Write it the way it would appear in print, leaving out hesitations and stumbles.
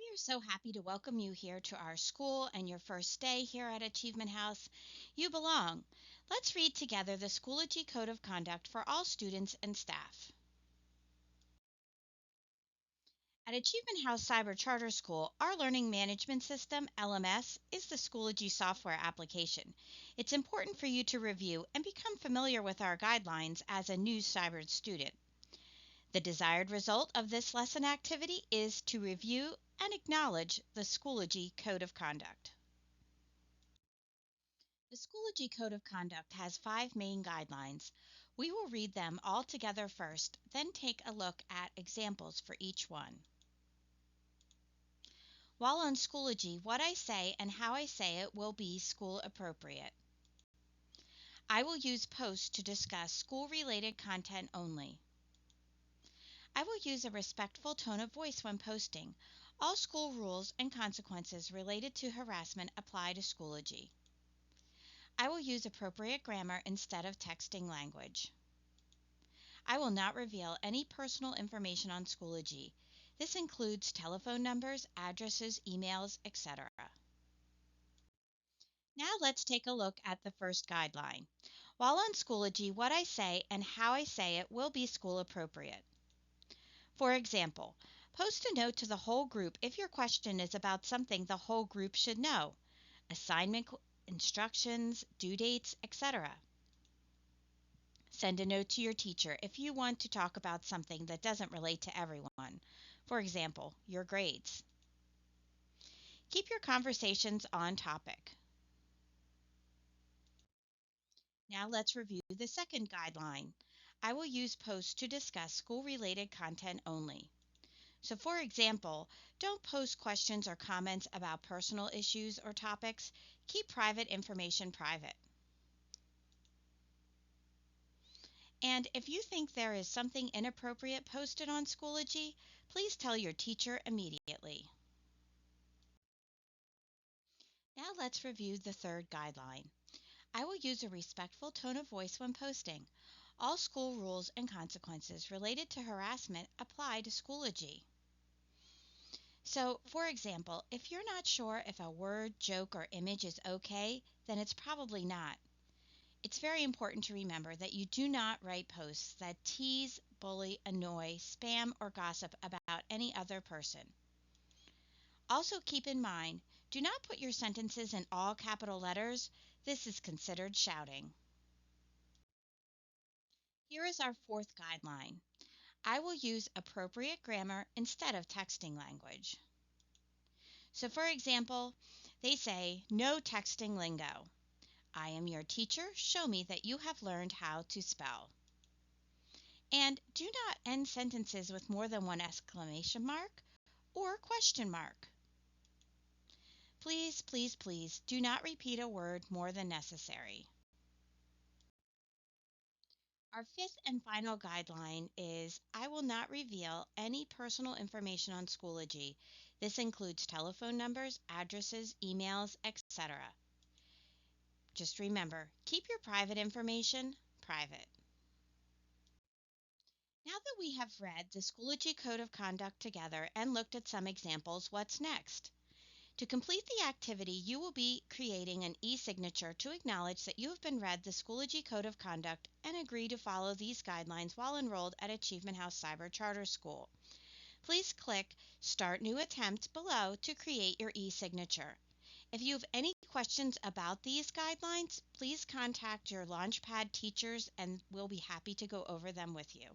We are so happy to welcome you here to our school and your first day here at Achievement House. You belong. Let's read together the Schoology Code of Conduct for all students and staff. At Achievement House Cyber Charter School, our learning management system, LMS, is the Schoology software application. It's important for you to review and become familiar with our guidelines as a new cyber student. The desired result of this lesson activity is to review and acknowledge the Schoology Code of Conduct. The Schoology Code of Conduct has 5 main guidelines. We will read them all together first, then take a look at examples for each one. While on Schoology, what I say and how I say it will be school appropriate. I will use posts to discuss school-related content only. I will use a respectful tone of voice when posting. All school rules and consequences related to harassment apply to Schoology. I will use appropriate grammar instead of texting language. I will not reveal any personal information on Schoology. This includes telephone numbers, addresses, emails, etc. Now let's take a look at the first guideline. While on Schoology, what I say and how I say it will be school appropriate. For example, post a note to the whole group if your question is about something the whole group should know, assignment instructions, due dates, etc. Send a note to your teacher if you want to talk about something that doesn't relate to everyone. For example, your grades. Keep your conversations on topic. Now let's review the second guideline. I will use posts to discuss school-related content only. So for example, don't post questions or comments about personal issues or topics. Keep private information private. And if you think there is something inappropriate posted on Schoology, please tell your teacher immediately. Now let's review the third guideline. I will use a respectful tone of voice when posting. All school rules and consequences related to harassment apply to Schoology. So, for example, if you're not sure if a word, joke, or image is okay, then it's probably not. It's very important to remember that you do not write posts that tease, bully, annoy, spam, or gossip about any other person. Also keep in mind, do not put your sentences in all capital letters. This is considered shouting. Here is our fourth guideline. I will use appropriate grammar instead of texting language. So for example, they say, no texting lingo. I am your teacher. Show me that you have learned how to spell. And do not end sentences with more than one exclamation mark or question mark. Please, please, please do not repeat a word more than necessary. Our fifth and final guideline is I will not reveal any personal information on Schoology. This includes telephone numbers, addresses, emails, etc. Just remember, keep your private information private. Now that we have read the Schoology Code of Conduct together and looked at some examples, what's next? To complete the activity, you will be creating an e-signature to acknowledge that you have been read the Schoology Code of Conduct and agree to follow these guidelines while enrolled at Achievement House Cyber Charter School. Please click Start New Attempt below to create your e-signature. If you have any questions about these guidelines, please contact your Launchpad teachers and we'll be happy to go over them with you.